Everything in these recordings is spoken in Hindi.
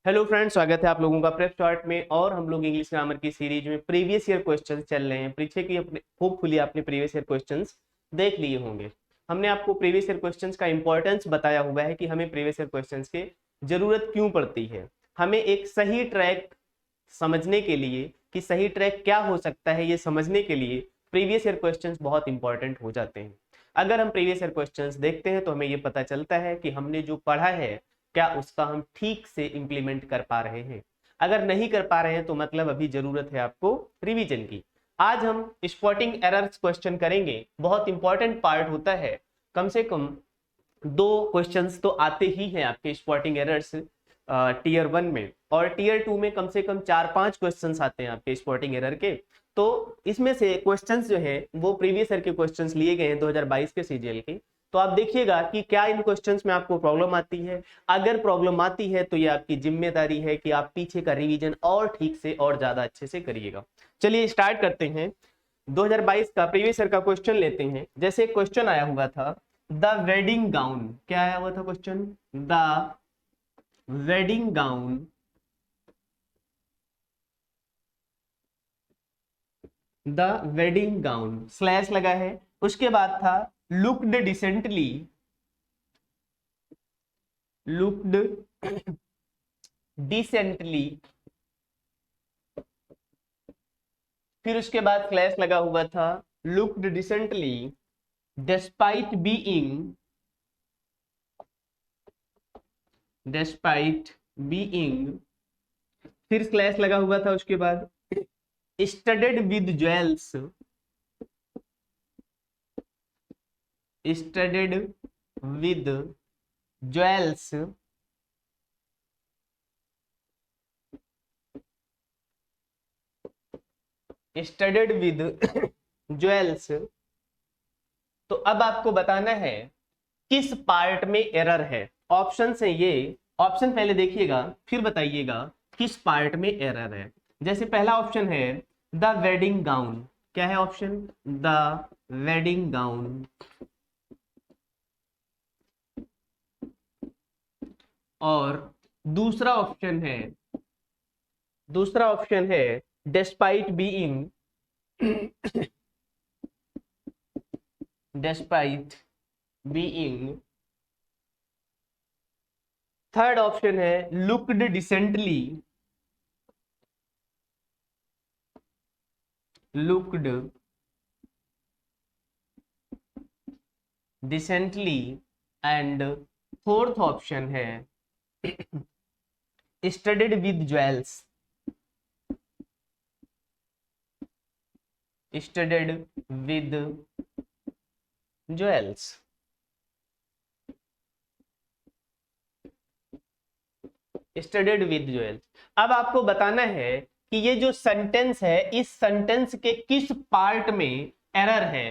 हेलो फ्रेंड्स, स्वागत है आप लोगों का प्रेप स्टार्ट में। और हम लोग इंग्लिश ग्रामर की सीरीज में प्रीवियस ईयर क्वेश्चंस चल रहे हैं। पीछे की अपने होपफुली आपने प्रीवियस ईयर क्वेश्चंस देख लिए होंगे। हमने आपको प्रीवियस ईयर क्वेश्चंस का इंपॉर्टेंस बताया हुआ है कि हमें प्रीवियस ईयर क्वेश्चंस की जरूरत क्यों पड़ती है। हमें एक सही ट्रैक समझने के लिए कि सही ट्रैक क्या हो सकता है, ये समझने के लिए प्रीवियस ईयर क्वेश्चंस बहुत इंपॉर्टेंट हो जाते हैं। अगर हम प्रीवियस ईयर क्वेश्चंस देखते हैं तो हमें ये पता चलता है कि हमने जो पढ़ा है क्या उसका हम ठीक से इंप्लीमेंट कर पा रहे हैं। अगर नहीं कर पा रहे हैं तो मतलब अभी जरूरत है आपको रिवीजन की। आज हम स्पॉटिंग एरर्स क्वेश्चन करेंगे। बहुत इंपॉर्टेंट पार्ट होता है। कम से कम 2 क्वेश्चंस तो आते ही हैं आपके स्पॉटिंग एरर्स टीयर 1 में, और टीयर 2 में कम से कम 4-5 क्वेश्चंस आते हैं आपके स्पॉटिंग एरर के। तो इसमें से क्वेश्चंस जो है वो प्रीवियस ईयर के क्वेश्चंस लिए गए हैं 2022 के सीजीएल के। तो आप देखिएगा कि क्या इन क्वेश्चंस में आपको प्रॉब्लम आती है। अगर प्रॉब्लम आती है तो ये आपकी जिम्मेदारी है कि आप पीछे का रिवीजन और ठीक से और ज्यादा अच्छे से करिएगा। चलिए स्टार्ट करते हैं। 2022 का प्रीवियस ईयर का क्वेश्चन लेते हैं। जैसे क्वेश्चन आया हुआ था द वेडिंग गाउन। क्या आया हुआ था question? The wedding gown the wedding gown slash लगा है। उसके बाद था लुक्ड डिसेंटली, लुक्ड डिसेंटली। फिर उसके बाद स्लैश लगा हुआ था looked decently despite being, despite being. फिर स्लैश लगा हुआ था उसके बाद studded with jewels, studded with jewels. Studded with jewels. तो अब आपको बताना है किस पार्ट में एरर है। ऑप्शन है ये। ऑप्शन पहले देखिएगा फिर बताइएगा किस पार्ट में एरर है। जैसे पहला ऑप्शन है द वेडिंग गाउन। क्या है ऑप्शन? The wedding gown. और दूसरा ऑप्शन है, दूसरा ऑप्शन है despite being, despite being. Third option है looked decently, looked decently. And fourth option है studded with jewels, studded with jewels. Studded with jewels. अब आपको बताना है कि ये जो सेंटेंस है इस सेंटेंस के किस पार्ट में एरर है।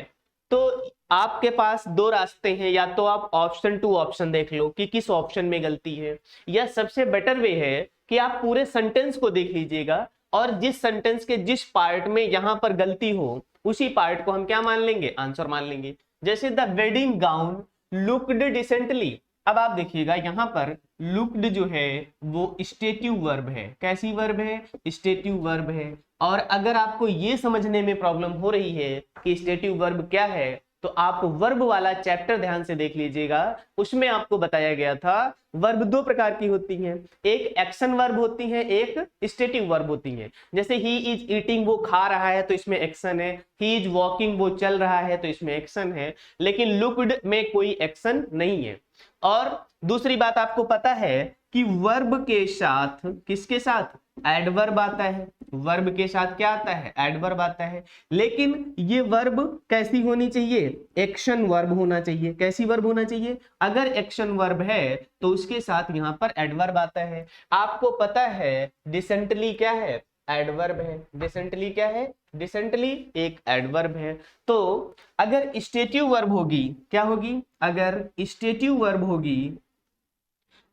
तो आपके पास 2 रास्ते हैं, या तो आप ऑप्शन 2 ऑप्शन देख लो कि किस ऑप्शन में गलती है, या सबसे बेटर वे है कि आप पूरे सेंटेंस को देख लीजिएगा और जिस सेंटेंस के जिस पार्ट में यहां पर गलती हो उसी पार्ट को हम क्या मान लेंगे? आंसर मान लेंगे। जैसे the wedding gown looked decently. अब आप देखिएगा यहां पर लुक्ड जो है वो स्टेटिव वर्ब है। कैसी वर्ब है? स्टेटिव वर्ब है। और अगर आपको ये समझने में प्रॉब्लम हो रही है कि स्टेटिव वर्ब क्या है तो आप वर्ब वाला चैप्टर ध्यान से देख लीजिएगा। उसमें आपको बताया गया था वर्ब 2 प्रकार की होती हैं। एक एक्शन वर्ब होती है, एक स्टेटिव वर्ब होती है। जैसे ही इज ईटिंग, वो खा रहा है तो इसमें एक्शन है। ही इज वॉकिंग, वो चल रहा है तो इसमें एक्शन है। लेकिन लुक्ड में कोई एक्शन नहीं है। और दूसरी बात आपको पता है कि वर्ब के साथ किसके साथ? एडवर्ब आता है। वर्ब के साथ क्या आता है? एडवर्ब आता है। लेकिन ये वर्ब कैसी होनी चाहिए? एक्शन वर्ब होना चाहिए। कैसी वर्ब होना चाहिए? अगर एक्शन वर्ब है तो उसके साथ यहां पर एडवर्ब आता है। आपको पता है डिसेंटली क्या है? एडवर्ब है। डिसेंटली क्या है? डिसेंटली एक एडवर्ब है। तो अगर स्टेटिव वर्ब होगी, क्या होगी? अगर स्टेटिव वर्ब होगी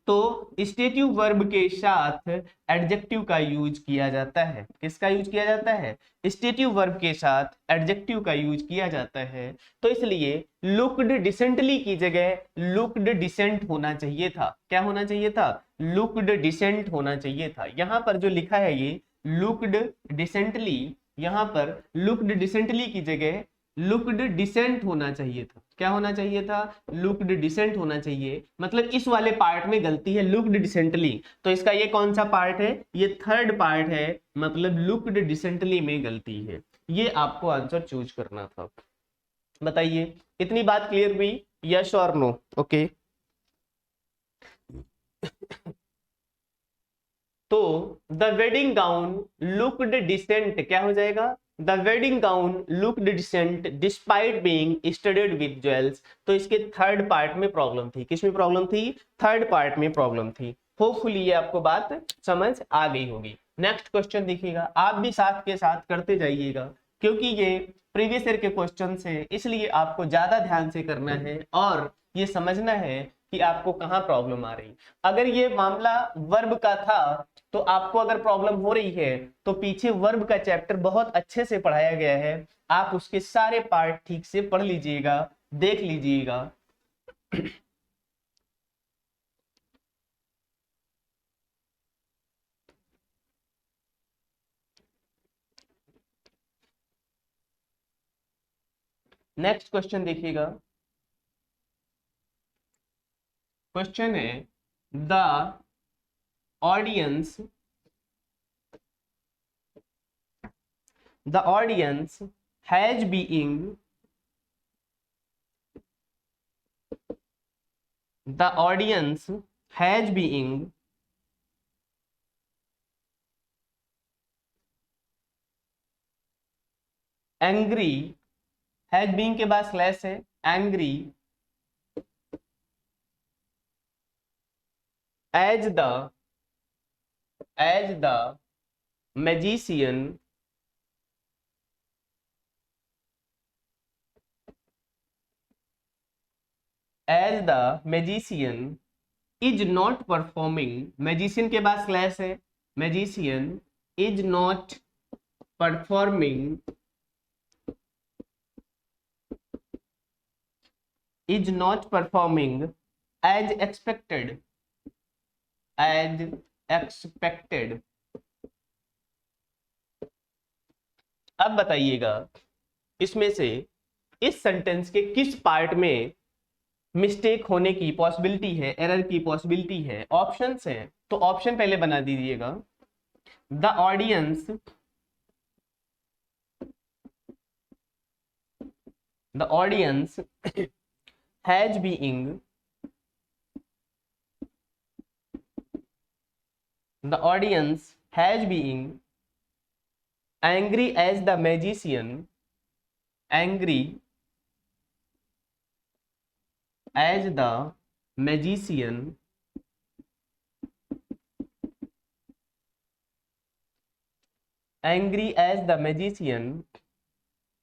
तो स्टेटिव वर्ब के साथ एडजेक्टिव का यूज किया जाता है। किसका यूज किया जाता है? स्टेटिव वर्ब के साथ एडजेक्टिव का यूज किया जाता है। तो इसलिए लुक्ड डिसेंटली की जगह लुक्ड डिसेंट होना चाहिए था। क्या होना चाहिए था? लुक्ड डिसेंट होना चाहिए था। यहाँ पर जो लिखा है ये लुक्ड डिसेंटली, यहाँ पर लुक्ड डिसेंटली की जगह लुक्ड डिसेंट होना चाहिए था। क्या होना चाहिए था? लुक्ड डिसेंट होना चाहिए। मतलब इस वाले पार्ट में गलती है, लुक्ड डिसेंटली। तो इसका ये कौन सा पार्ट है? ये थर्ड पार्ट है, मतलब लुक्ड डिसेंटली में गलती है। ये आपको आंसर चूज करना था। बताइए, इतनी बात क्लियर हुई? यस और नो? ओके। तो the wedding gown looked decent क्या हो जाएगा? The wedding gown looked decent despite being studded with jewels. तो इसके थर्ड पार्ट में प्रॉब्लम थी। किसमें प्रॉब्लम थी? थर्ड पार्ट में प्रॉब्लम थी। होपफुली ये आपको बात समझ आ गई होगी। नेक्स्ट क्वेश्चन देखिएगा, आप भी साथ के साथ करते जाइएगा, क्योंकि ये प्रीवियस ईयर के क्वेश्चन है, इसलिए आपको ज्यादा ध्यान से करना है और ये समझना है कि आपको कहाँ प्रॉब्लम आ रही। अगर ये मामला वर्ब का था तो आपको अगर प्रॉब्लम हो रही है तो पीछे वर्ब का चैप्टर बहुत अच्छे से पढ़ाया गया है, आप उसके सारे पार्ट ठीक से पढ़ लीजिएगा, देख लीजिएगा। नेक्स्ट क्वेश्चन देखिएगा। क्वेश्चन है the audience has being the audience has being angry, has being के बाद स्लैश है, angry as the magician is not performing, magician के बाद स्लैश है, magician is not performing as expected, अब बताइएगा इसमें से इस सेंटेंस के किस पार्ट में मिस्टेक होने की पॉसिबिलिटी है, एरर की पॉसिबिलिटी है। ऑप्शंस हैं, तो ऑप्शन पहले बना दीजिएगा। The audience has being angry as the magician angry as the magician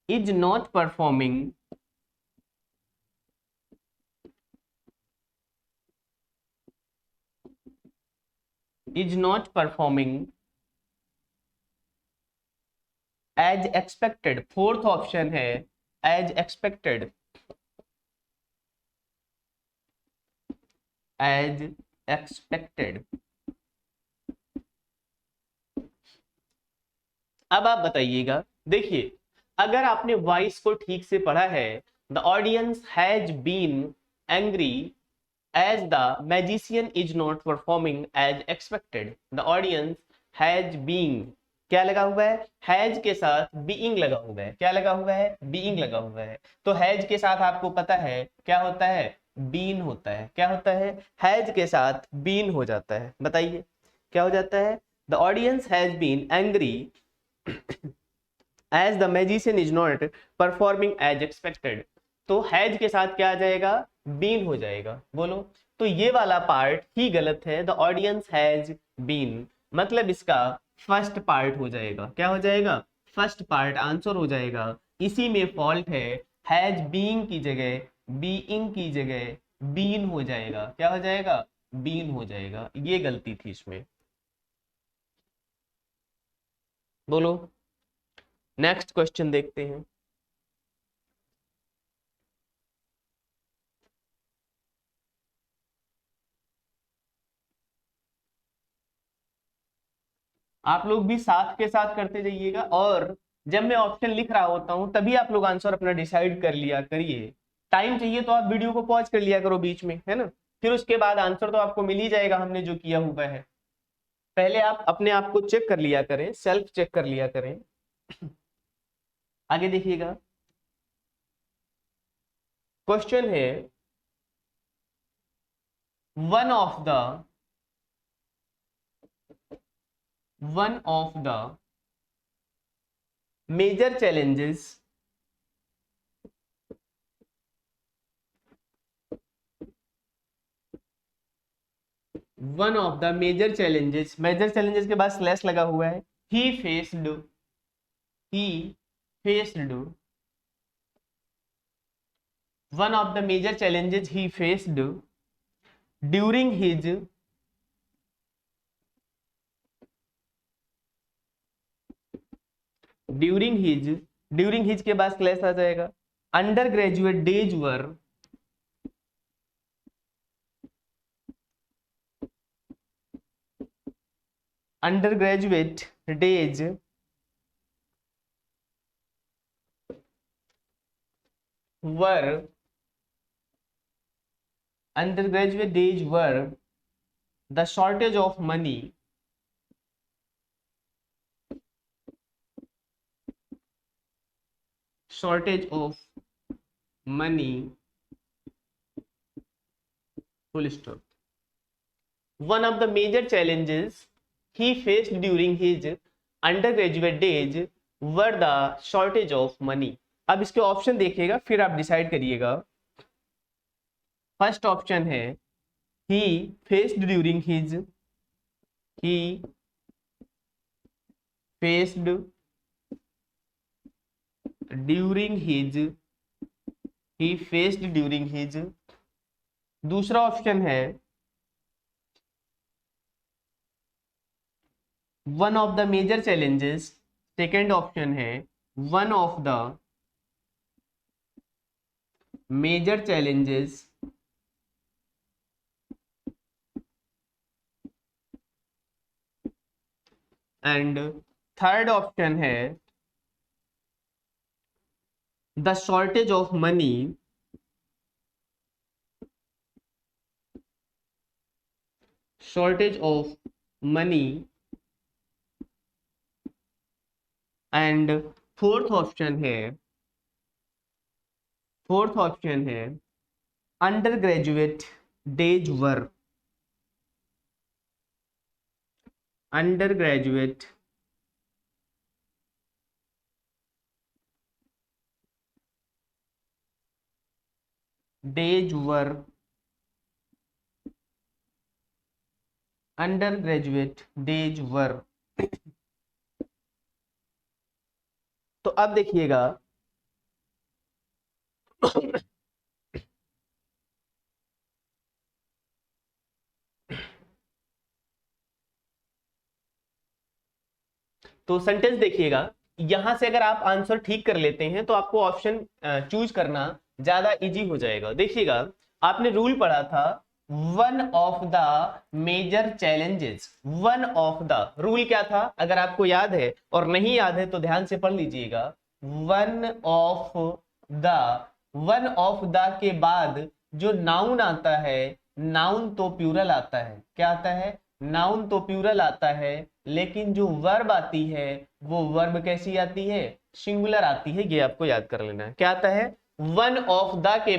is not performing as expected। Fourth option है as expected, अब आप बताइएगा। देखिए, अगर आपने वॉइस को ठीक से पढ़ा है, the audience has been angry as the magician is not performing as expected। the audience has been, क्या लगा हुआ है? हैज के साथ बीइंग लगा हुआ है। क्या लगा हुआ है? बीइंग लगा हुआ है। तो हैज के साथ आपको पता है क्या होता है? बीन होता है। क्या होता है? हैज के साथ बीन हो जाता है। बताइए क्या हो जाता है? The audience has been angry as the magician is not performing as expected। तो हैज के साथ क्या आ जाएगा? बीन हो जाएगा। बोलो, तो ये वाला पार्ट ही गलत है। द ऑडियंस हैज बीन मतलब इसका फर्स्ट पार्ट हो जाएगा। क्या हो जाएगा? फर्स्ट पार्ट आंसर हो जाएगा। इसी में फॉल्ट है, हैज बीइंग की जगह बीइंग की जगह बीन हो जाएगा। क्या हो जाएगा? बीन हो जाएगा। ये गलती थी इसमें। बोलो, नेक्स्ट क्वेश्चन देखते हैं। आप लोग भी साथ के साथ करते जाइएगा, और जब मैं ऑप्शन लिख रहा होता हूं तभी आप लोग आंसर अपना डिसाइड कर लिया करिए। टाइम चाहिए तो आप वीडियो को पॉज कर लिया करो बीच में, है ना, फिर उसके बाद आंसर तो आपको मिल ही जाएगा हमने जो किया हुआ है। पहले आप अपने आप को चेक कर लिया करें, सेल्फ चेक कर लिया करें। आगे देखिएगा, क्वेश्चन है one of the major challenges major challenges के बाद स्लैश लगा हुआ है। He faced one of the major challenges he faced during his during his के बाद स्लैश आ जाएगा। Undergraduate days were undergraduate days were the shortage of money full stop. One of the major challenges he faced during his undergraduate days were the shortage of money. अब इसके ऑप्शन देखिएगा फिर आप डिसाइड करिएगा। फर्स्ट ऑप्शन है he faced during his दूसरा ऑप्शन है one of the major challenges, second option है one of the major challenges and third option है the shortage of money and fourth option है अंडर ग्रेजुएट डेज वर तो अब देखिएगा तो सेंटेंस देखिएगा, यहां से अगर आप आंसर ठीक कर लेते हैं तो आपको ऑप्शन चूज करना ज्यादा इजी हो जाएगा। देखिएगा, आपने रूल पढ़ा था one of the major challenges. One of the rule क्या था, अगर आपको याद है, और नहीं याद है तो ध्यान से पढ़ लीजिएगा। वन ऑफ द के बाद जो नाउन आता है, नाउन तो प्लूरल आता है। क्या आता है? नाउन तो प्लूरल आता है, लेकिन जो वर्ब आती है वो वर्ब कैसी आती है? सिंगुलर आती है। ये आपको याद कर लेना है। क्या आता है? वन ऑफ द के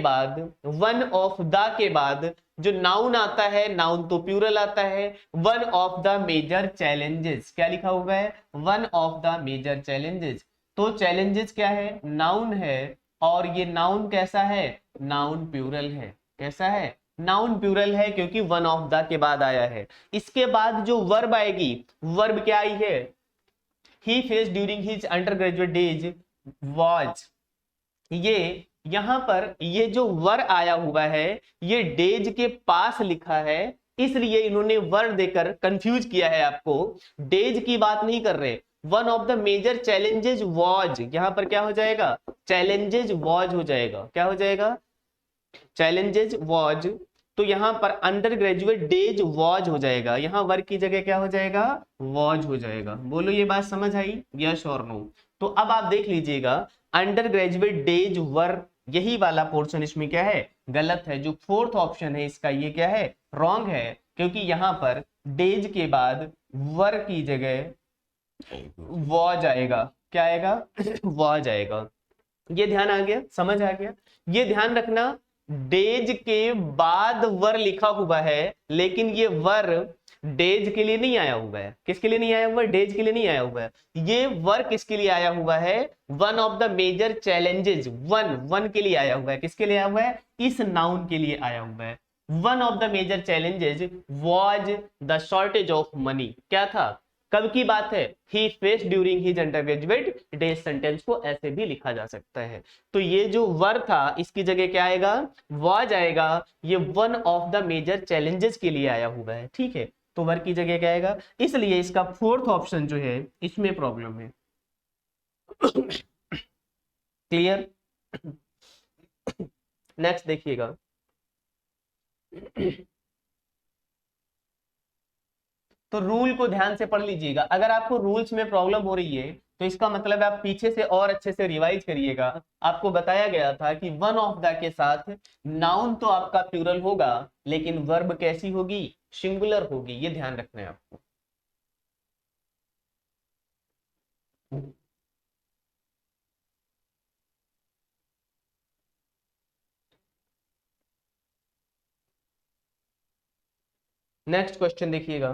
बाद जो नाउन आता है, नाउन तो प्लूरल आता है। One of the major challenges, क्या लिखा हुआ है? One of the major challenges. तो चैलेंजेस क्या है? नाउन है, और ये नाउन कैसा है? नाउन प्लूरल है। कैसा है? नाउन प्लूरल है, क्योंकि वन ऑफ द के बाद आया है। इसके बाद जो वर्ब आएगी, वर्ब क्या आई है? He faced during his undergraduate days was. ये यहां पर ये जो वर आया हुआ है, ये डेज के पास लिखा है, इसलिए इन्होंने वर देकर कंफ्यूज किया है आपको। डेज की बात नहीं कर रहे। One of the major challenges was, यहां पर क्या हो जाएगा? चैलेंजेस वाज हो जाएगा। क्या हो जाएगा? चैलेंजेस वाज तो यहाँ पर अंडर ग्रेजुएट डेज वॉज हो जाएगा, यहाँ वर की जगह क्या हो जाएगा, वॉज हो जाएगा। बोलो ये बात समझ आई, यस और नो। तो अब आप देख लीजिएगा अंडर ग्रेजुएट डेज वर, यही वाला पोर्शन इसमें क्या है, गलत है। जो फोर्थ ऑप्शन है इसका ये क्या है, रॉन्ग है, क्योंकि यहाँ पर डेज के बाद वर की जगह वॉज आएगा। क्या आएगा वॉज आएगा। ये ध्यान आ गया, समझ आ गया। ये ध्यान रखना डेज के बाद वर लिखा हुआ है, लेकिन ये वर डेज के लिए नहीं आया हुआ है। किसके लिए नहीं आया हुआ है, डेज के लिए नहीं आया हुआ है। ये वर किसके लिए आया हुआ है, one of the major challenges, one के लिए आया हुआ है। किसके लिए आया हुआ है, इस नाउन के लिए आया हुआ है। One of the major challenges was the shortage of money. क्या था, कब की बात है, he face during his undergraduate days. Sentence को ऐसे भी लिखा जा सकता है। तो ये जो वर था इसकी जगह क्या आएगा, वॉज आएगा। ये one of the major challenges के लिए आया हुआ है, ठीक है। तो वर की जगह क्या आएगा, इसलिए इसका फोर्थ ऑप्शन जो है इसमें प्रॉब्लम है। क्लियर। नेक्स्ट देखिएगा, तो रूल को ध्यान से पढ़ लीजिएगा। अगर आपको रूल्स में प्रॉब्लम हो रही है तो इसका मतलब है आप पीछे से और अच्छे से रिवाइज करिएगा। आपको बताया गया था कि वन ऑफ द के साथ नाउन तो आपका प्लूरल होगा, लेकिन वर्ब कैसी होगी, सिंगुलर होगी। ये ध्यान रखना है आपको। नेक्स्ट क्वेश्चन देखिएगा,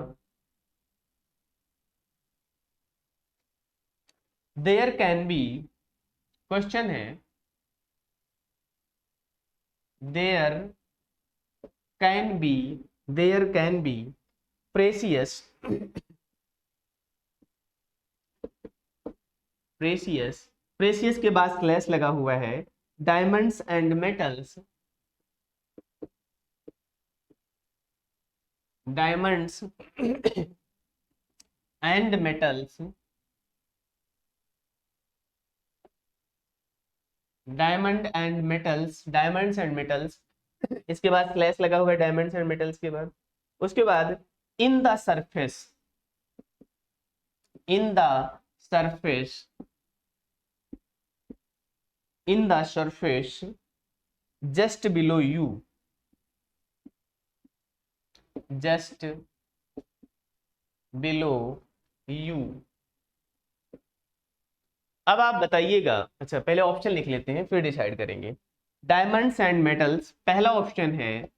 देयर कैन बी, क्वेश्चन है there can be, there can be precious, precious, precious के बाद स्लैश लगा हुआ है, diamonds and metals, diamonds and metals, diamond and metals, diamonds and metals, इसके बाद स्लैश लगा हुआ है डायमंड्स एंड मेटल्स के बाद। उसके बाद इन the surface, in the surface, in the surface just below you, just below you. अब आप बताइएगा, अच्छा पहले ऑप्शन लिख लेते हैं फिर डिसाइड करेंगे। डायमंड्स एंड मेटल्स, पहला ऑप्शन है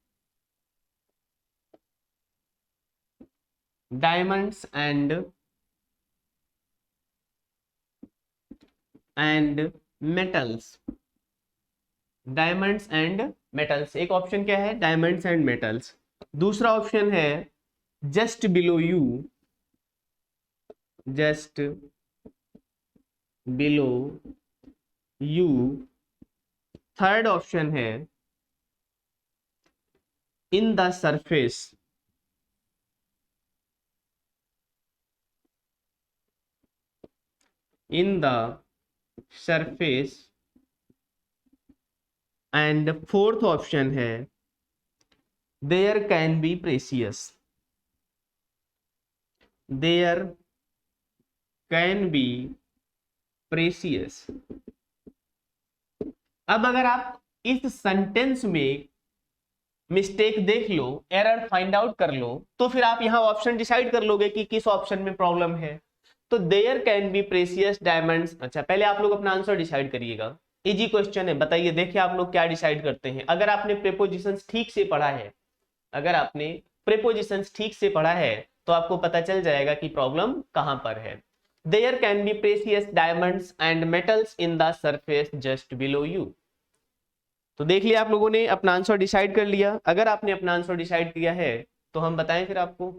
diamonds and metals, diamonds and metals, एक ऑप्शन क्या है, डायमंड्स एंड मेटल्स। दूसरा ऑप्शन है just below you, just below you. Third option है in the surface, in the surface. And fourth option है there can be precious, there can be precious. अब अगर आप इस सेंटेंस में मिस्टेक देख लो, एरर फाइंड आउट कर लो, तो फिर आप यहां ऑप्शन डिसाइड कर लोगे कि किस ऑप्शन में प्रॉब्लम है। तो there can be precious diamonds, अच्छा पहले आप लोग अपना आंसर डिसाइड करिएगा। इजी क्वेश्चन है, बताइए देखिए आप लोग क्या डिसाइड करते हैं। अगर आपने प्रीपोजिशंस ठीक से पढ़ा है, अगर आपने प्रीपोजिशंस ठीक से पढ़ा है तो आपको पता चल जाएगा कि प्रॉब्लम कहां पर है। There can be precious diamonds and metals in the surface just below you. तो देख लिया आप लोगों ने, अपना आंसर डिसाइड कर लिया। अगर आपने अपना आंसर डिसाइड किया है तो हम बताएं फिर आपको।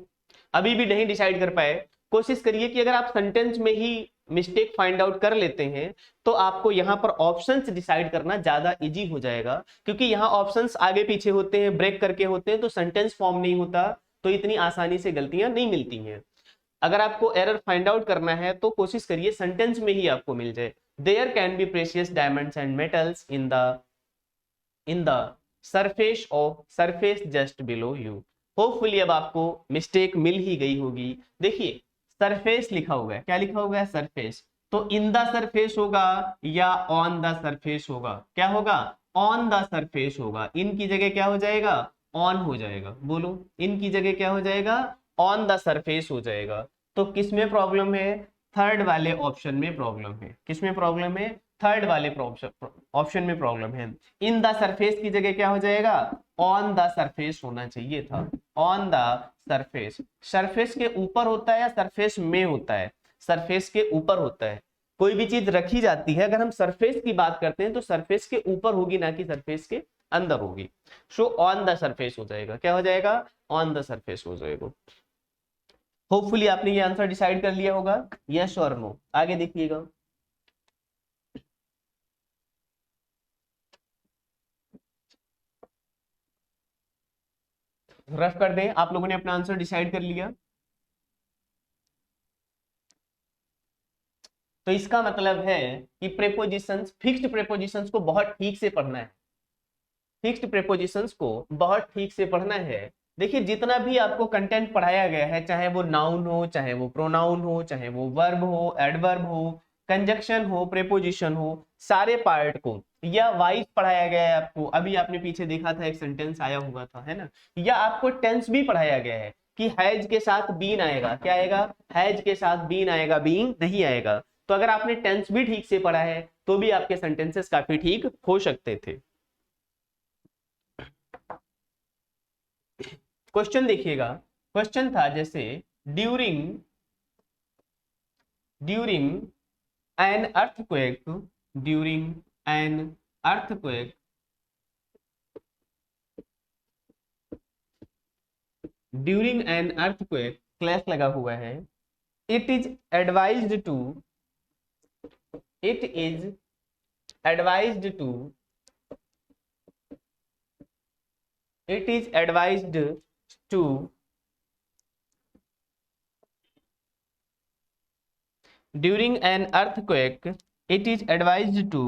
अभी भी नहीं डिसाइड कर पाए, कोशिश करिए कि अगर आप सेंटेंस में ही मिस्टेक फाइंड आउट कर लेते हैं तो आपको यहाँ पर ऑप्शंस डिसाइड करना ज्यादा इजी हो जाएगा, क्योंकि यहाँ ऑप्शंस आगे पीछे होते हैं, ब्रेक करके होते हैं, तो सेंटेंस फॉर्म नहीं होता, तो इतनी आसानी से गलतियां नहीं मिलती हैं। अगर आपको एरर फाइंड आउट करना है तो कोशिश करिए सेंटेंस में ही आपको मिल जाए। There can be precious diamonds and metals in the surface of surface just below you. Hopefully अब आपको मिस्टेक मिल ही गई होगी। देखिए सरफेस लिखा हुआ है, क्या लिखा हुआ है? सरफेस। तो इन द सरफेस होगा या ऑन द सरफेस होगा? क्या होगा? ऑन द सरफेस होगा। इन की जगह क्या हो जाएगा? ऑन हो जाएगा। बोलो, इन की जगह क्या हो जाएगा? ऑन द सरफेस हो जाएगा। तो किस में प्रॉब्लम है? थर्ड वाले ऑप्शन में प्रॉब्लम है। किस में प्रॉब्लम है? थर्ड वाले ऑप्शन में प्रॉब्लम है। इन द सरफेस की जगह क्या हो जाएगा? ऑन द सरफेस होना चाहिए था। On the surface. सरफेस के ऊपर होता है या सरफेस में होता है? सरफेस के ऊपर होता है। कोई भी चीज रखी जाती है, अगर हम सरफेस की बात करते हैं तो सरफेस के ऊपर होगी, ना कि सरफेस के अंदर होगी। सो ऑन द सरफेस हो जाएगा। क्या हो जाएगा? ऑन द सरफेस हो जाएगा। होपफुली आपने ये आंसर डिसाइड कर लिया होगा, यस और नो। आगे देखिएगा। रफ कर दें, आप लोगों ने अपना आंसर डिसाइड कर लिया। तो इसका मतलब है कि प्रेपोजिशंस, फिक्स्ड प्रेपोजिशंस को बहुत ठीक से पढ़ना है। फिक्स्ड प्रेपोजिशंस को बहुत ठीक से पढ़ना है। देखिए जितना भी आपको कंटेंट पढ़ाया गया है, चाहे वो नाउन हो, चाहे वो प्रोनाउन हो, चाहे वो वर्ब हो, एडवर्ब हो, कंजक्शन हो, प्रेपोजिशन हो, सारे पार्ट को या वाइज पढ़ाया गया है आपको। अभी आपने पीछे देखा था एक सेंटेंस आया हुआ था, है ना? या आपको टेंस भी पढ़ाया गया है कि हैज के साथ बीन आएगा। क्या आएगा? हैज के साथ बीन आएगा, बीइंग नहीं आएगा। तो अगर आपने टेंस भी ठीक से पढ़ा है तो भी आपके सेंटेंसेस काफी ठीक हो सकते थे। क्वेश्चन देखिएगा। क्वेश्चन था जैसे during during an earthquake, during an earthquake, during an earthquake, slash लगा हुआ है। It is advised to, it is advised to, it is advised to during an earthquake, it is advised to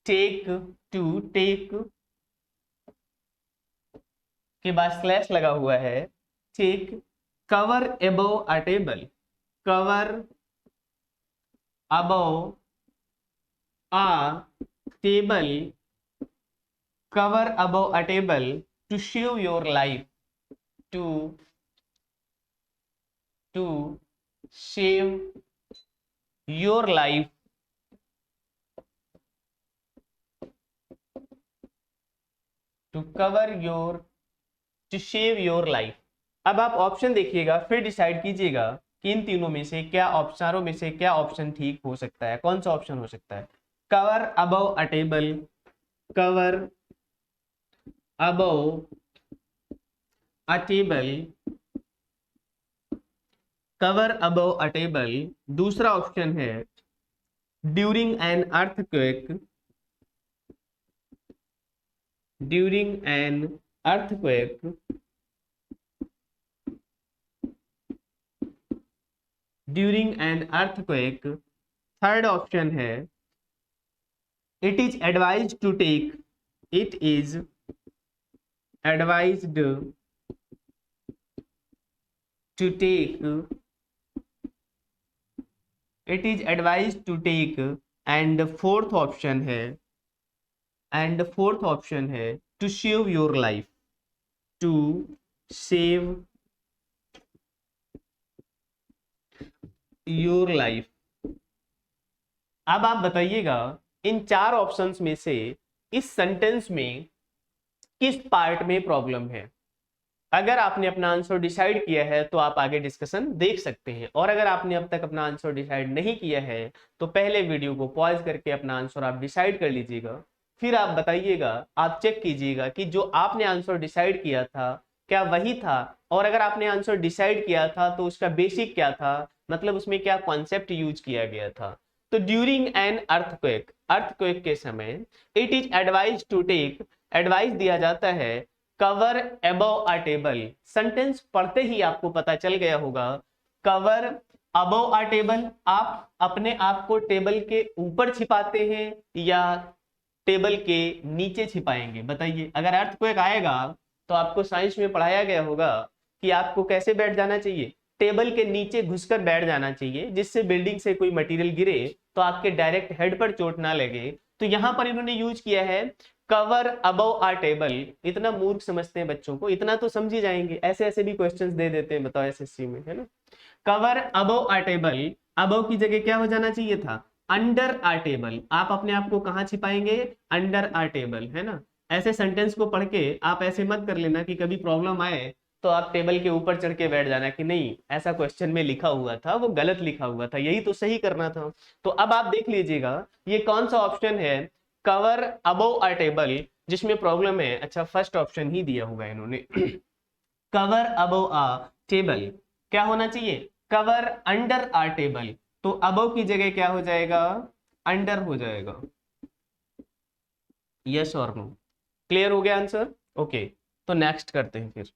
take, to take के बाद स्लैश लगा हुआ है, take cover above a table, cover above a table, cover above a table to save your life, to save your life, to cover your, to save your life। अब आप ऑप्शन देखिएगा, फिर डिसाइड कीजिएगा कि इन तीनों में से क्या चारों में से क्या ऑप्शन ठीक हो सकता है, कौन सा ऑप्शन हो सकता है। Cover above a table, cover above a table, cover above a table. दूसरा ऑप्शन है during an earthquake, during an earthquake, during an earthquake. Third option है it is advised to take, it is advised to take, it is advised to take. And fourth option है, एंड फोर्थ ऑप्शन है to save your life, to save your life. अब आप बताइएगा इन चार ऑप्शंस में से इस सेंटेंस में किस पार्ट में प्रॉब्लम है। अगर आपने अपना आंसर डिसाइड किया है तो आप आगे डिस्कशन देख सकते हैं, और अगर आपने अब तक अपना आंसर डिसाइड नहीं किया है तो पहले वीडियो को पॉज करके अपना आंसर आप डिसाइड कर लीजिएगा। फिर आप बताइएगा, आप चेक कीजिएगा कि जो आपने आंसर डिसाइड किया था क्या वही था, और अगर आपने आंसर डिसाइड किया था तो उसका बेसिक क्या था, मतलब उसमें क्या कॉन्सेप्ट यूज किया गया था। तो ड्यूरिंग एन अर्थक्वेक, अर्थक्वेक के समय it is advise to take, advice दिया जाता है cover above a table. Sentence पढ़ते ही आपको पता चल गया होगा कवर अबव अ टेबल, आप अपने आप को टेबल के ऊपर छिपाते हैं या टेबल के नीचे छिपाएंगे? बताइए। अगर अर्थक्वेक आएगा तो आपको साइंस में पढ़ाया गया होगा कि आपको कैसे बैठ जाना चाहिए, टेबल के नीचे घुसकर बैठ जाना चाहिए, जिससे बिल्डिंग से कोई मटेरियल गिरे तो आपके डायरेक्ट हेड पर चोट ना लगे। तो यहां पर इन्होंने यूज किया है कवर अबव आ टेबल। इतना मूर्ख समझते हैं बच्चों को, इतना तो समझ ही जाएंगे, ऐसे ऐसे भी क्वेश्चंस दे देते हैं, बताओ एसएससी में, है ना। कवर अबव आ टेबल, अबव की जगह क्या हो जाना चाहिए था, अंडर आ टेबल। आप अपने आप को कहां छिपाएंगे, अंडर आ टेबल, है ना। ऐसे सेंटेंस को पढ़ के आप ऐसे मत कर लेना कि कभी प्रॉब्लम आए तो आप टेबल के ऊपर चढ़ के बैठ जाना कि नहीं ऐसा क्वेश्चन में लिखा हुआ था, वो गलत लिखा हुआ था, यही तो सही करना था। तो अब आप देख लीजिएगा ये कौन सा ऑप्शन है, कवर अबव अ टेबल, जिसमें प्रॉब्लम है। अच्छा, फर्स्ट ऑप्शन ही दिया हुआ है इन्होंने कवर अबव अ टेबल, क्या होना चाहिए, कवर अंडर अ टेबल। तो अबव की जगह क्या हो जाएगा, अंडर हो जाएगा। यस और नो, क्लियर हो गया आंसर? ओके, तो नेक्स्ट करते हैं फिर।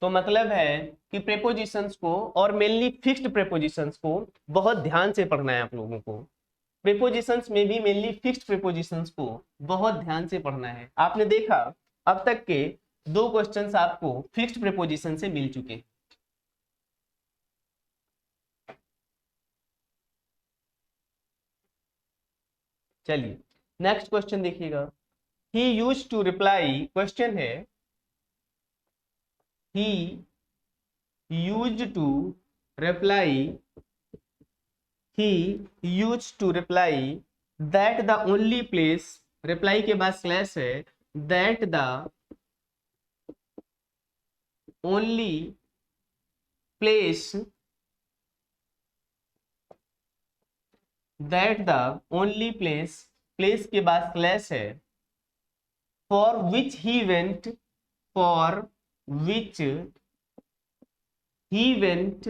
तो मतलब है कि प्रेपोजिशंस को, और मेनली फिक्स्ड प्रेपोजिशंस को बहुत ध्यान से पढ़ना है आप लोगों को। प्रेपोजिशंस में भी मेनली फिक्स्ड प्रेपोजिशंस को बहुत ध्यान से पढ़ना है। आपने देखा अब तक के दो क्वेश्चंस आपको फिक्स्ड प्रेपोजिशन से मिल चुके हैं। चलिए नेक्स्ट क्वेश्चन देखिएगा। He used to reply, question है he used to reply, he used to reply that the only place, reply के बाद स्लैश है, that the only place, that the only place, place के बाद स्लैश है, for which he went, for which he went,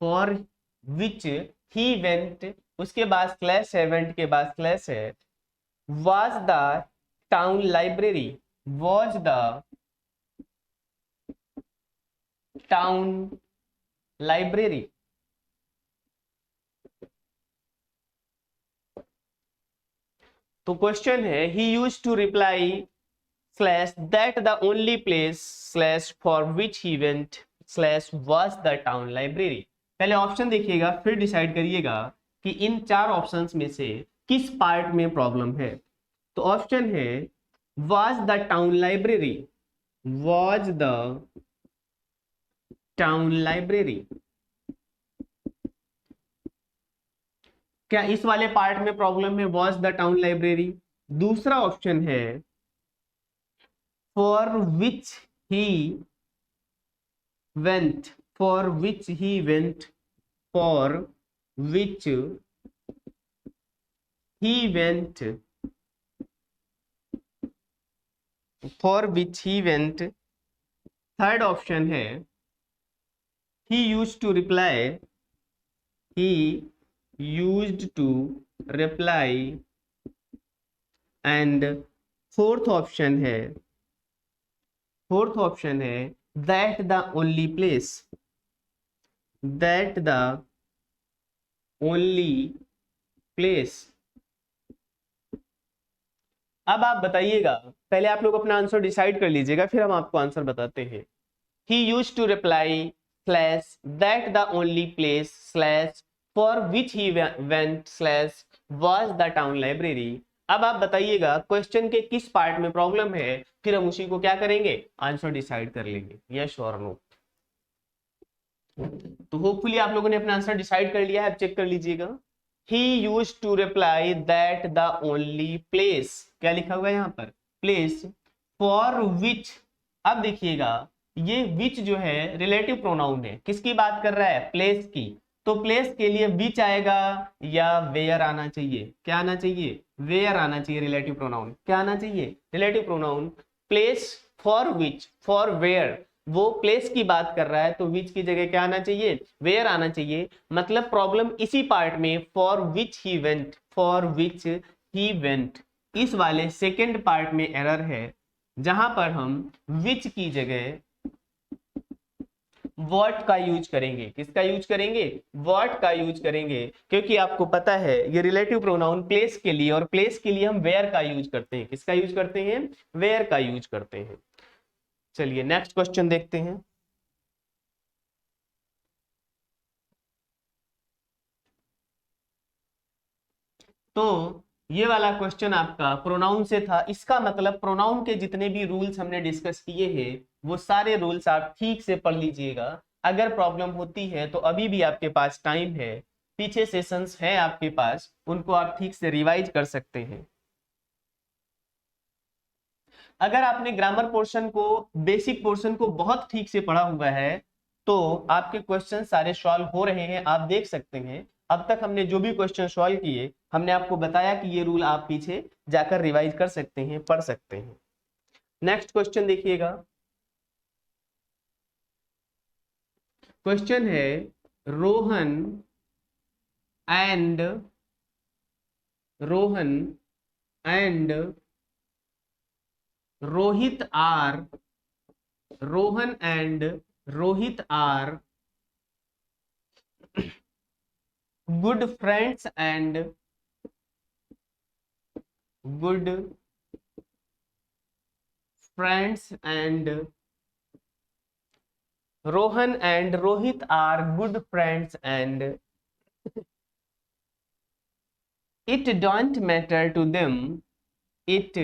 for which he went, उसके बाद स्लैश है, went के बाद स्लैश है, was the town library, was the town library। तो क्वेश्चन है he used to reply slash that the only place slash for which he went slash was the town library. पहले ऑप्शन देखिएगा फिर डिसाइड करिएगा कि इन चार ऑप्शंस में से किस पार्ट में प्रॉब्लम है। तो ऑप्शन है was the town library, was the town library, क्या इस वाले पार्ट में प्रॉब्लम है, वाज द टाउन लाइब्रेरी। दूसरा ऑप्शन है for which he went, for which he went, for which he went, for which he went. Third option है he used to reply, he used to reply, and fourth option है, फोर्थ ऑप्शन है that the only place, that the only place. अब आप बताइएगा, पहले आप लोग अपना आंसर डिसाइड कर लीजिएगा फिर हम आपको आंसर बताते हैं। he used to reply slash that the only place slash for which he went slash was the town library। अब आप बताइएगा क्वेश्चन के किस पार्ट में प्रॉब्लम है, फिर हम उसी को क्या करेंगे, आंसर डिसाइड कर लेंगे, यस और नो। तो होपफुली आप लोगों ने अपना आंसर डिसाइड कर लिया है, अब चेक कर लीजिएगा। he used to reply that the only place, क्या लिखा हुआ है यहाँ पर, place for which। अब देखिएगा ये विच जो है रिलेटिव प्रोनाउन है, किसकी बात कर रहा है, प्लेस की। तो प्लेस के लिए विच आएगा या वेयर आना चाहिए, क्या आना चाहिए, वेयर आना चाहिए। रिलेटिव प्रोनाउन क्या आना चाहिए, relative pronoun. Place for which, for where, वो प्लेस की बात कर रहा है तो विच की जगह क्या आना चाहिए, वेयर आना चाहिए। मतलब प्रॉब्लम इसी पार्ट में for which he went, for which he went, इस वाले सेकेंड पार्ट में एरर है, जहां पर हम विच की जगह व्हाट का यूज करेंगे। किसका यूज करेंगे, व्हाट का यूज करेंगे, क्योंकि आपको पता है ये रिलेटिव प्रोनाउन प्लेस के लिए, और प्लेस के लिए हम वेयर का यूज करते हैं। किसका यूज करते हैं, वेयर का यूज करते हैं। चलिए नेक्स्ट क्वेश्चन देखते हैं। तो ये वाला क्वेश्चन आपका प्रोनाउन से था। इसका मतलब प्रोनाउन के जितने भी रूल्स हमने डिस्कस किए हैं वो सारे रूल्स आप ठीक से पढ़ लीजिएगा। अगर प्रॉब्लम होती है तो अभी भी आपके पास टाइम है, पीछे सेशंस हैं आपके पास, उनको आप ठीक से रिवाइज कर सकते हैं। अगर आपने ग्रामर पोर्शन को, बेसिक पोर्शन को बहुत ठीक से पढ़ा हुआ है तो आपके क्वेश्चन सारे सॉल्व हो रहे हैं, आप देख सकते हैं। अब तक हमने जो भी क्वेश्चन सॉल्व किए हमने आपको बताया कि ये रूल आप पीछे जाकर रिवाइज कर सकते हैं, पढ़ सकते हैं। नेक्स्ट क्वेश्चन देखिएगा। क्वेश्चन है Rohan and Rohan and Rohit are, Rohan and Rohit are good friends and good friends and Rohan and Rohit are good friends and it don't matter to them, it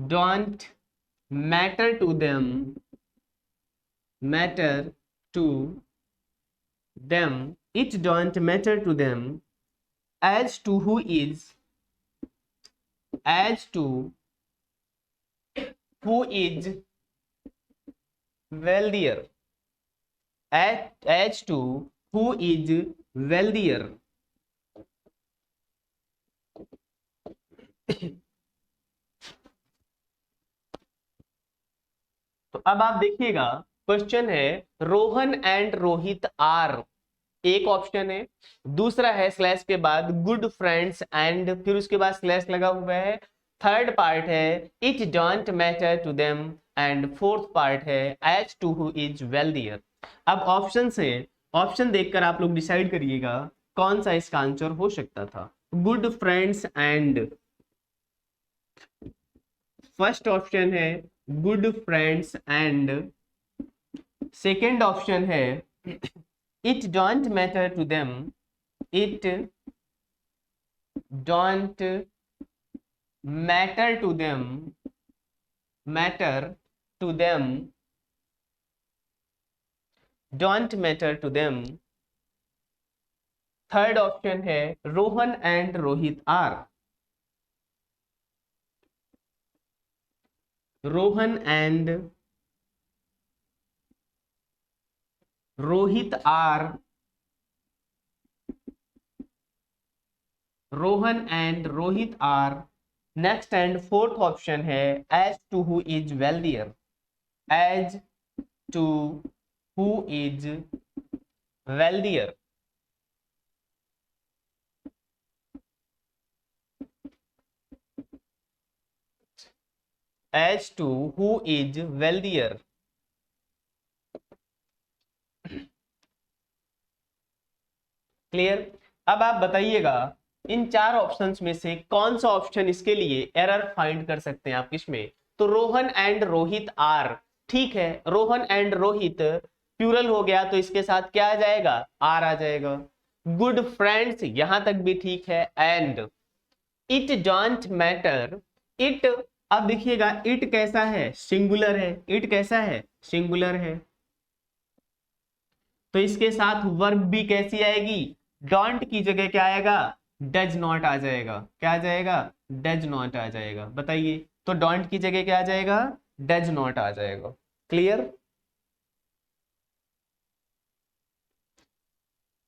don't matter to them, matter to them, it don't matter to them as to who is, as to who is wealthier, as to who is wealthier। तो अब आप देखिएगा क्वेश्चन है रोहन एंड रोहित आर, एक ऑप्शन है, दूसरा है स्लैश के बाद गुड फ्रेंड्स एंड फिर उसके बाद स्लैश लगा हुआ है, थर्ड पार्ट है it don't matter to them and fourth part है as to who is wealthier. अब ऑप्शन से, ऑप्शन देखकर आप लोग डिसाइड करिएगा कौन सा इसका आंसर हो सकता था। Good friends and, first option है good friends and, second option है it don't matter to them, it don't matter to them, matter to them, don't matter to them, third option है Rohan and Rohit are, Rohan and Rohit are, Rohan and Rohit are, next and fourth option है as to who is wealthier, as to who is wealthier. as to who is wealthier। Clear. अब आप बताइएगा इन चार ऑप्शंस में से कौन सा ऑप्शन इसके लिए एरर फाइंड कर सकते हैं आप किसमें। तो रोहन एंड रोहित आर, ठीक है, रोहन एंड रोहित प्लूरल हो गया तो इसके साथ क्या आ जाएगा, आर आ जाएगा। गुड फ्रेंड्स यहां तक भी ठीक है, and it don't matter, it, अब देखिएगा इट कैसा है, सिंगुलर है, इट कैसा है, सिंगुलर है, तो इसके साथ वर्ब भी कैसी आएगी, डोंट की जगह क्या आएगा, डज नॉट आ जाएगा। क्या आ जाएगा, डज नॉट आ जाएगा। बताइए, तो डोंट की जगह क्या आ जाएगा, डज नॉट आ जाएगा। क्लियर।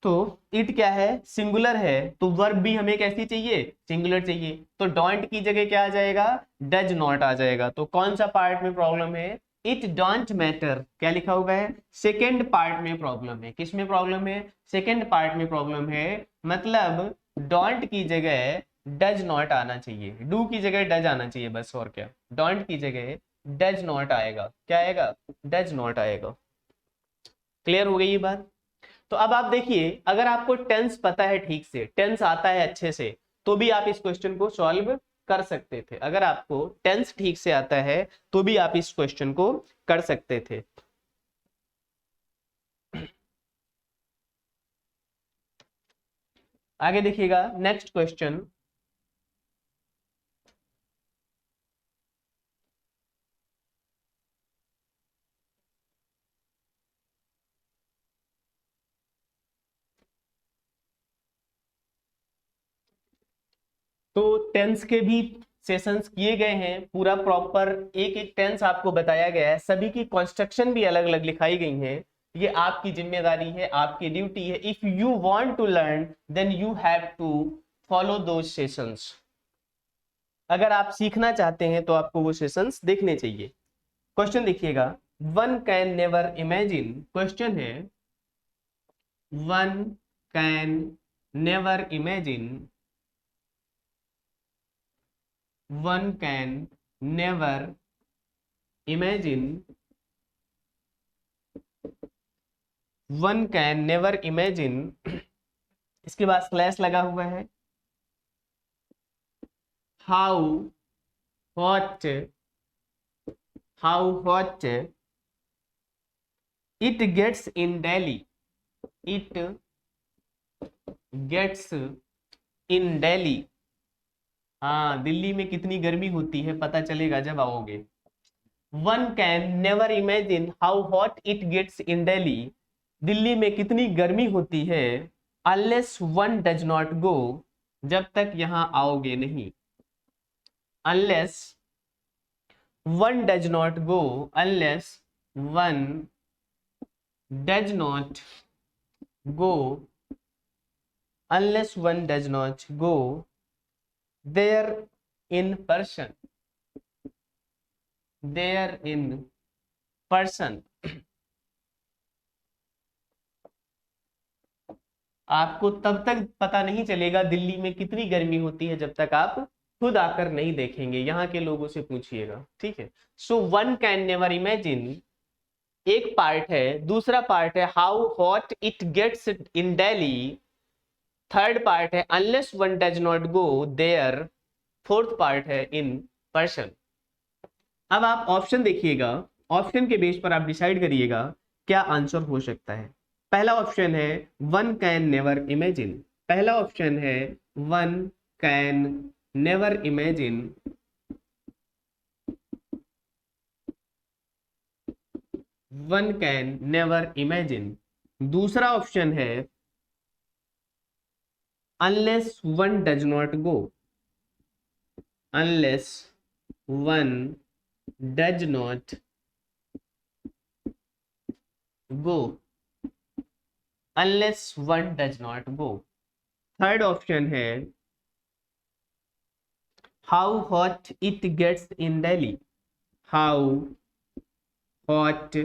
तो इट क्या है, सिंगुलर है, तो वर्ब भी हमें कैसी चाहिए, सिंगुलर चाहिए। तो डोंट की जगह क्या आ जाएगा, डज नॉट आ जाएगा। तो कौन सा पार्ट में प्रॉब्लम है, इट डोंट मैटर, क्या लिखा हुआ है, सेकेंड पार्ट में प्रॉब्लम है। किस में प्रॉब्लम है, सेकेंड पार्ट में प्रॉब्लम है। मतलब डोंट की जगह डज नॉट आना चाहिए, डू की जगह डज आना चाहिए बस, और क्या। डोंट की जगह डज नॉट आएगा, क्या आएगा, डज नॉट आएगा। क्लियर हो गई ये बात। तो अब आप देखिए, अगर आपको टेंस पता है, ठीक से टेंस आता है अच्छे से, तो भी आप इस क्वेश्चन को सॉल्व कर सकते थे। अगर आपको टेंस ठीक से आता है तो भी आप इस क्वेश्चन को कर सकते थे। आगे देखिएगा नेक्स्ट क्वेश्चन। तो टेंस के भी सेशंस किए गए हैं, पूरा प्रॉपर एक एक टेंस आपको बताया गया है, सभी की कंस्ट्रक्शन भी अलग अलग लिखाई गई है। ये आपकी जिम्मेदारी है, आपकी ड्यूटी है। If you want to learn then you have to follow those sessions. अगर आप सीखना चाहते हैं तो आपको वो सेशंस देखने चाहिए। क्वेश्चन देखिएगा, one can never imagine, question है one can never imagine, one can never imagine, one can never imagine, इसके बाद स्लैश लगा हुआ है, how hot, how hot it gets in Delhi, it gets in Delhi। हाँ, दिल्ली में कितनी गर्मी होती है पता चलेगा जब आओगे। One can never imagine how hot it gets in Delhi, Delhi में कितनी गर्मी होती है, unless one does not go, जब तक यहां आओगे नहीं। Unless one does not go, unless one does not go, unless one does not go there in person, there in person. आपको तब तक पता नहीं चलेगा दिल्ली में कितनी गर्मी होती है जब तक आप खुद आकर नहीं देखेंगे, यहाँ के लोगों से पूछिएगा, ठीक है। So one can never imagine एक पार्ट है, दूसरा पार्ट है how hot it gets in Delhi, third part है unless one does not go there, fourth part है इन पर्सन। अब आप ऑप्शन देखिएगा, ऑप्शन के बेस पर आप डिसाइड करिएगा क्या आंसर हो सकता है। पहला ऑप्शन है वन कैन नेवर इमेजिन, पहला ऑप्शन है one can never imagine, one can never imagine. दूसरा ऑप्शन है unless one does not go, unless one does not go, unless one does not go। Third option है how hot it gets in Delhi, how hot,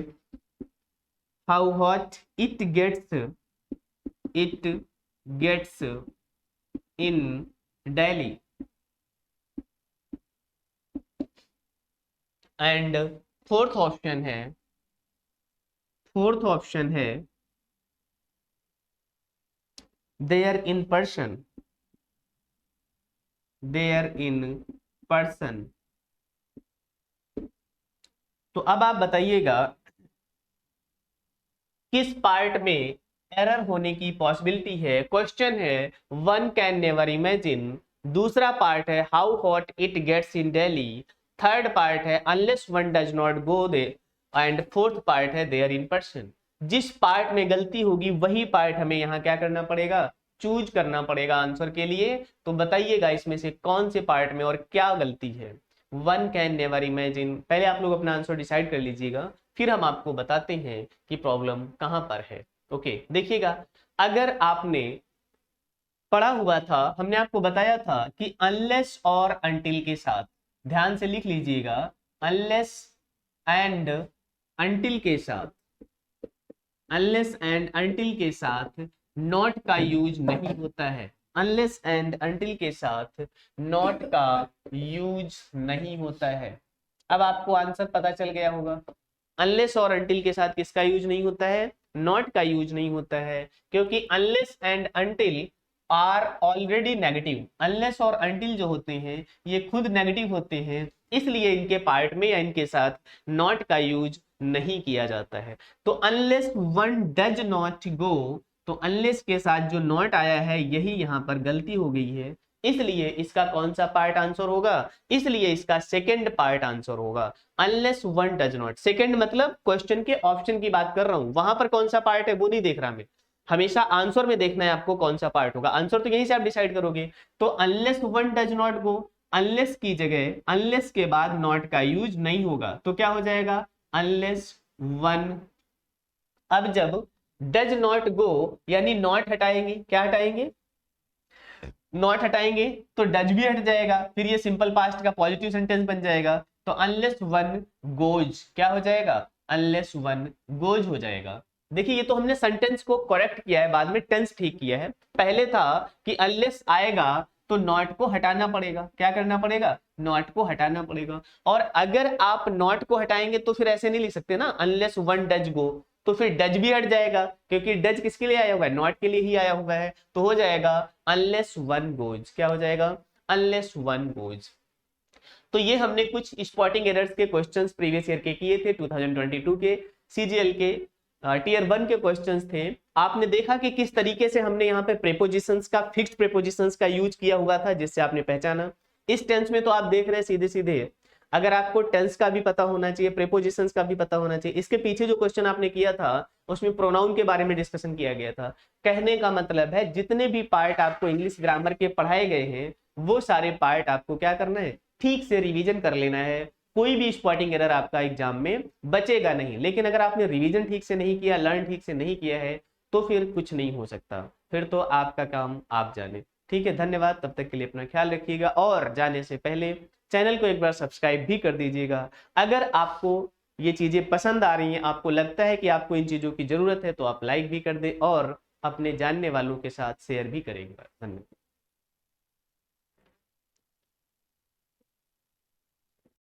how hot it gets in Delhi। And fourth option है, फोर्थ ऑप्शन है there in person, there in person. तो अब आप बताइएगा किस पार्ट में एरर होने की पॉसिबिलिटी है। क्वेश्चन है वन कैन नेवर इमेजिन, दूसरा पार्ट है how hot it gets in Delhi, third part है unless one does not go they, and fourth part है देयर इन पर्सन। जिस पार्ट में गलती होगी वही पार्ट हमें यहाँ क्या करना पड़ेगा, चूज करना पड़ेगा आंसर के लिए। तो बताइएगा इसमें से कौन से पार्ट में और क्या गलती है। वन कैन नेवर इमेजिन, पहले आप लोग अपना आंसर डिसाइड कर लीजिएगा, फिर हम आपको बताते हैं कि प्रॉब्लम कहां पर है। ओके देखिएगा, अगर आपने पढ़ा हुआ था, हमने आपको बताया था कि अनलेस और अनटिल के साथ, ध्यान से लिख लीजिएगा, अनलेस एंड अनटिल के साथ, अनलेस एंड अनटिल के साथ नॉट का यूज नहीं होता है। अनलेस एंड अनटिल के साथ नॉट का यूज नहीं होता है। अब आपको आंसर पता चल गया होगा, अनलेस और अनटिल के साथ किसका यूज नहीं होता है, नॉट का यूज नहीं होता है, क्योंकि unless and until are already negative. Unless और अनटिल जो होते हैं ये खुद नेगेटिव होते हैं, इसलिए इनके पार्ट में या इनके साथ नॉट का यूज नहीं किया जाता है। तो अनलेस वन डज नॉट गो, तो अनलेस के साथ जो नॉट आया है यही यहाँ पर गलती हो गई है, इसलिए इसका कौन सा पार्ट आंसर होगा, इसलिए इसका सेकंड पार्ट आंसर होगा। Unless one does not, second मतलब क्वेश्चन के ऑप्शन की बात कर रहा हूं, वहां पर कौन सा पार्ट है वो नहीं देख रहा मैं, हमेशा आंसर में देखना है आपको कौन सा पार्ट होगा, आंसर तो यहीं से आप डिसाइड करोगे। तो unless one does not go, unless की जगह अनलेस के बाद नॉट का यूज नहीं होगा, तो क्या हो जाएगा, अनलेस वन। अब जब डज नॉट गो यानी नॉट हटाएंगे, क्या हटाएंगे, नॉट हटाएंगे, तो डज भी हट जाएगा, फिर ये सिंपल पास्ट का पॉजिटिव सेंटेंस बन जाएगा। तो अनलेस वन गोज क्या हो जाएगा, अनलेस वन गोज हो जाएगा। देखिए ये तो हमने सेंटेंस को करेक्ट किया है, बाद में टेंस ठीक किया है। पहले था कि अनलेस आएगा तो नॉट को हटाना पड़ेगा, क्या करना पड़ेगा, नॉट को हटाना पड़ेगा। और अगर आप नॉट को हटाएंगे तो फिर ऐसे नहीं लिख सकते ना, अनलेस वन डज गो, तो फिर डज भी हट जाएगा, क्योंकि डज किसके लिए आया हुआ है, नॉट के लिए ही आया हुआ है। तो हो जाएगा अनलेस वन गोज, क्या हो जाएगा, अनलेस वन गोज। तो ये हमने कुछ स्पॉटिंग एरर्स के क्वेश्चंस प्रीवियस ईयर के किए थे, 2022 के सीजीएल के टीयर 1 के क्वेश्चंस थे। आपने देखा कि किस तरीके से हमने यहाँ पे प्रेपोजिशंस का, फिक्स्ड प्रेपोजिशंस का यूज किया हुआ था, जिससे आपने पहचाना। इस टेंस में तो आप देख रहे हैं सीधे सीधे, अगर आपको टेंस का भी पता होना चाहिए, प्रेपोजिशंस का भी पता होना चाहिए। इसके पीछे जो क्वेश्चन आपने किया था उसमें प्रोनाउन के बारे में डिस्कशन किया गया था। कहने का मतलब है जितने भी पार्ट आपको इंग्लिश ग्रामर के पढ़ाए गए हैं वो सारे पार्ट आपको क्या करना है, ठीक से रिवीजन कर लेना है। कोई भी स्पॉटिंग एरर आपका एग्जाम में बचेगा नहीं। लेकिन अगर आपने रिवीजन ठीक से नहीं किया, लर्न ठीक से नहीं किया है, तो फिर कुछ नहीं हो सकता, फिर तो आपका काम आप जाने। ठीक है, धन्यवाद, तब तक के लिए अपना ख्याल रखिएगा, और जाने से पहले चैनल को एक बार सब्सक्राइब भी कर दीजिएगा। अगर आपको ये चीजें पसंद आ रही हैं, आपको लगता है कि आपको इन चीजों की जरूरत है, तो आप लाइक भी कर दें और अपने जानने वालों के साथ शेयर भी करेंगे। धन्यवाद।